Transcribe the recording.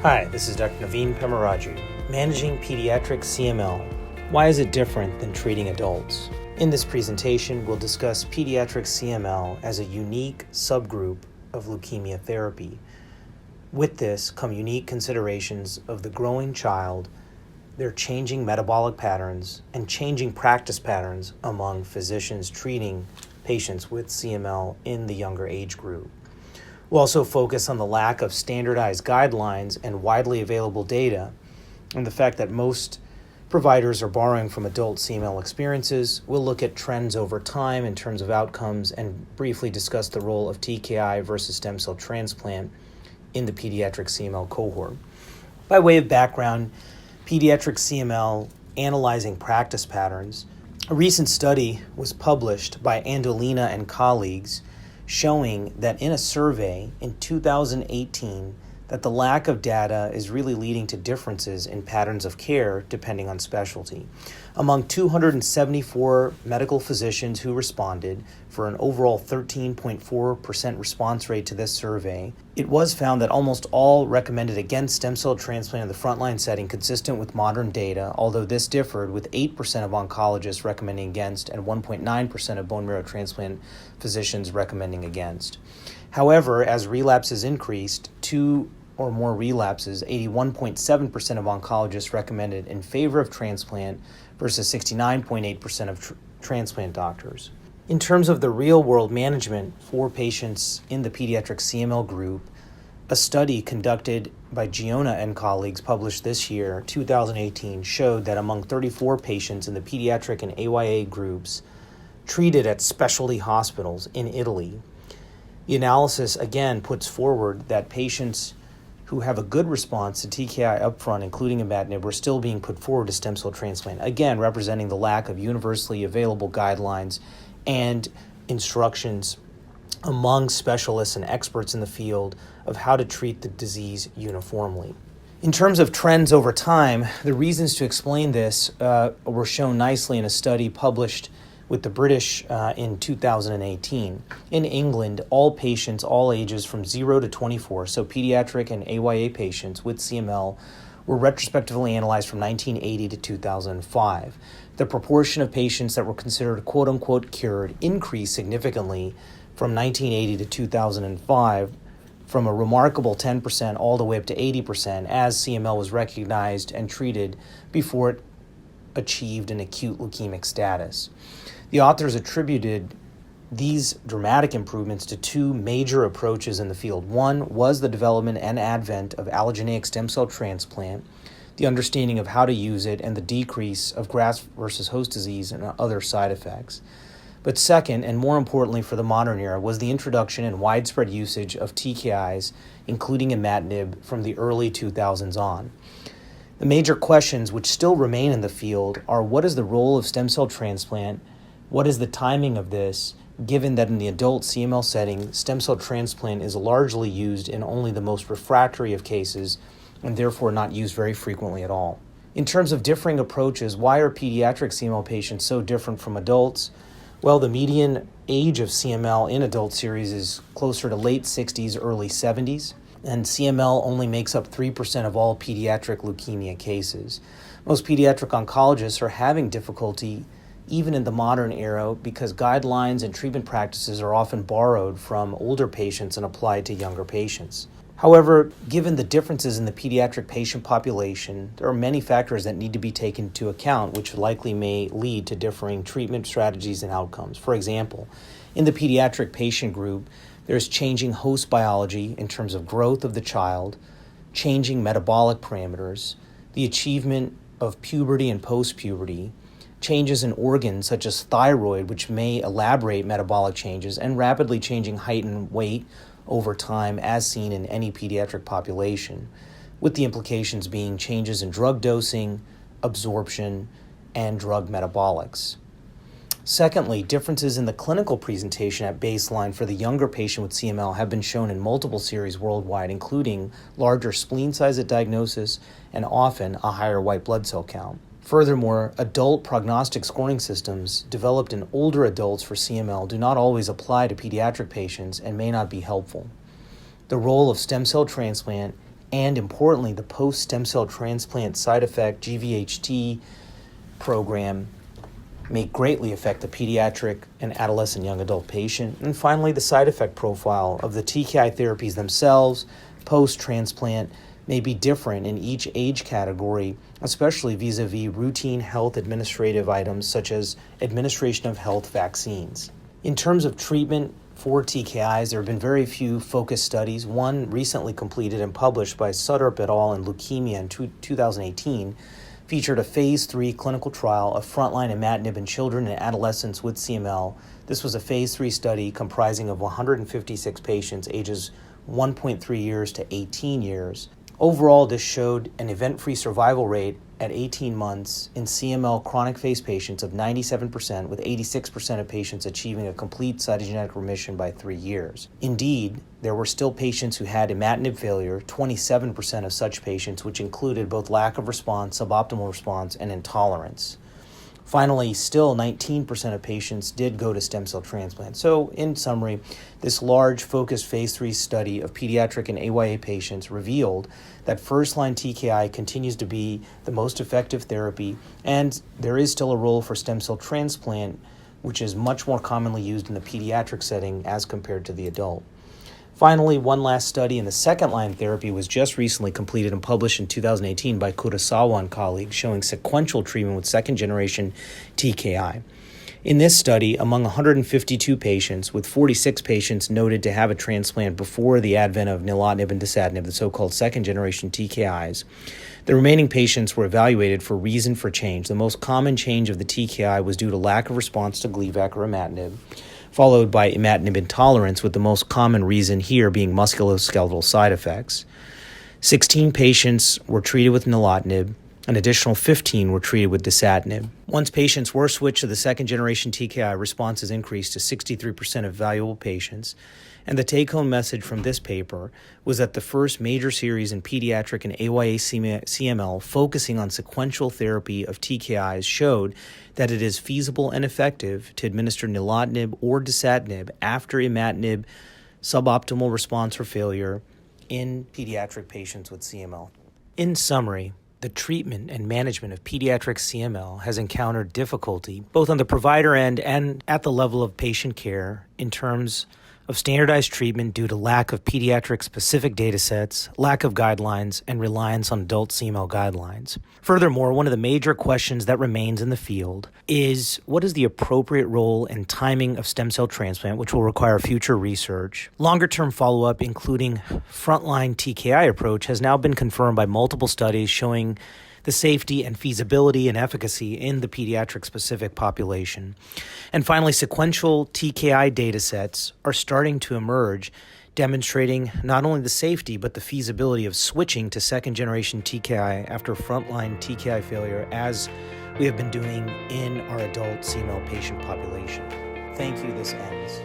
Hi, this is Dr. Naveen Pemaraju, managing Pediatric CML. Why is it different than treating adults? In this presentation, we'll discuss Pediatric CML as a unique subgroup of leukemia therapy. With this come unique considerations of the growing child, their changing metabolic patterns, and changing practice patterns among physicians treating patients with CML in the younger age group. We'll also focus on the lack of standardized guidelines and widely available data, and the fact that most providers are borrowing from adult CML experiences. We'll look at trends over time in terms of outcomes and briefly discuss the role of TKI versus stem cell transplant in the pediatric CML cohort. By way of background, pediatric CML analyzing practice patterns. A recent study was published by Andolina and colleagues showing that in a survey in 2018 that the lack of data is really leading to differences in patterns of care depending on specialty. Among 274 medical physicians who responded for an overall 13.4% response rate to this survey, it was found that almost all recommended against stem cell transplant in the frontline setting consistent with modern data, although this differed with 8% of oncologists recommending against and 1.9% of bone marrow transplant physicians recommending against. However, as relapses increased, 2 or more relapses, 81.7% of oncologists recommended in favor of transplant versus 69.8% of transplant doctors. In terms of the real-world management for patients in the pediatric CML group, a study conducted by Giona and colleagues published this year, 2018, showed that among 34 patients in the pediatric and AYA groups treated at specialty hospitals in Italy, the analysis again puts forward that patients who have a good response to TKI upfront, including imatinib, were still being put forward to stem cell transplant, again representing the lack of universally available guidelines and instructions among specialists and experts in the field of how to treat the disease uniformly. In terms of trends over time, the reasons to explain this were shown nicely in a study published with the British in 2018. In England, all patients, all ages from 0 to 24, so pediatric and AYA patients with CML, were retrospectively analyzed from 1980 to 2005. The proportion of patients that were considered quote-unquote cured increased significantly from 1980 to 2005, from a remarkable 10% all the way up to 80% as CML was recognized and treated before it achieved an acute leukemic status. The authors attributed these dramatic improvements to two major approaches in the field. One was the development and advent of allogeneic stem cell transplant, the understanding of how to use it, and the decrease of graft versus host disease and other side effects. But second, and more importantly for the modern era, was the introduction and widespread usage of TKIs, including imatinib, from the early 2000s on. The major questions which still remain in the field are: what is the role of stem cell transplant? What is the timing of this, given that in the adult CML setting, stem cell transplant is largely used in only the most refractory of cases and therefore not used very frequently at all? In terms of differing approaches, why are pediatric CML patients so different from adults? Well, the median age of CML in adult series is closer to late 60s, early 70s, and CML only makes up 3% of all pediatric leukemia cases. Most pediatric oncologists are having difficulty even in the modern era because guidelines and treatment practices are often borrowed from older patients and applied to younger patients. However, given the differences in the pediatric patient population, there are many factors that need to be taken into account which likely may lead to differing treatment strategies and outcomes. For example, in the pediatric patient group, there's changing host biology in terms of growth of the child, changing metabolic parameters, the achievement of puberty and post-puberty, changes in organs such as thyroid, which may elaborate metabolic changes, and rapidly changing height and weight over time as seen in any pediatric population, with the implications being changes in drug dosing, absorption, and drug metabolics. Secondly, differences in the clinical presentation at baseline for the younger patient with CML have been shown in multiple series worldwide, including larger spleen size at diagnosis and often a higher white blood cell count. Furthermore, adult prognostic scoring systems developed in older adults for CML do not always apply to pediatric patients and may not be helpful. The role of stem cell transplant and importantly, the post-stem cell transplant side effect GVHT program may greatly affect the pediatric and adolescent young adult patient. And finally, the side effect profile of the TKI therapies themselves post-transplant may be different in each age category, especially vis-a-vis routine health administrative items such as administration of health vaccines. In terms of treatment for TKIs, there have been very few focused studies. One recently completed and published by Sudrup et al. In Leukemia in 2018 featured a phase 3 clinical trial of frontline imatinib in children and adolescents with CML. This was a phase 3 study comprising of 156 patients ages 1.3 years to 18 years. Overall, this showed an event-free survival rate at 18 months in CML chronic phase patients of 97%, with 86% of patients achieving a complete cytogenetic remission by 3 years. Indeed, there were still patients who had imatinib failure, 27% of such patients, which included both lack of response, suboptimal response, and intolerance. Finally, still 19% of patients did go to stem cell transplant. So, in summary, this large focused phase 3 study of pediatric and AYA patients revealed that first-line TKI continues to be the most effective therapy, and there is still a role for stem cell transplant, which is much more commonly used in the pediatric setting as compared to the adult. Finally, one last study in the second-line therapy was just recently completed and published in 2018 by Kurosawa and colleagues, showing sequential treatment with second-generation TKI. In this study, among 152 patients, with 46 patients noted to have a transplant before the advent of nilotinib and dasatinib, the so-called second-generation TKIs, the remaining patients were evaluated for reason for change. The most common change of the TKI was due to lack of response to Gleevec or imatinib, followed by imatinib intolerance, with the most common reason here being musculoskeletal side effects. 16 patients were treated with nilotinib. An additional 15 were treated with dasatinib. Once patients were switched to the second-generation TKI, responses increased to 63% of evaluable patients. And the take-home message from this paper was that the first major series in pediatric and AYA CML focusing on sequential therapy of TKIs showed that it is feasible and effective to administer nilotinib or dasatinib after imatinib suboptimal response or failure in pediatric patients with CML. In summary, the treatment and management of pediatric CML has encountered difficulty both on the provider end and at the level of patient care in terms of standardized treatment due to lack of pediatric-specific datasets, lack of guidelines, and reliance on adult CML guidelines. Furthermore, one of the major questions that remains in the field is what is the appropriate role and timing of stem cell transplant, which will require future research. Longer-term follow-up, including frontline TKI approach, has now been confirmed by multiple studies showing the safety and feasibility and efficacy in the pediatric-specific population. And finally, sequential TKI datasets are starting to emerge, demonstrating not only the safety but the feasibility of switching to second-generation TKI after frontline TKI failure, as we have been doing in our adult CML patient population. Thank you. This ends.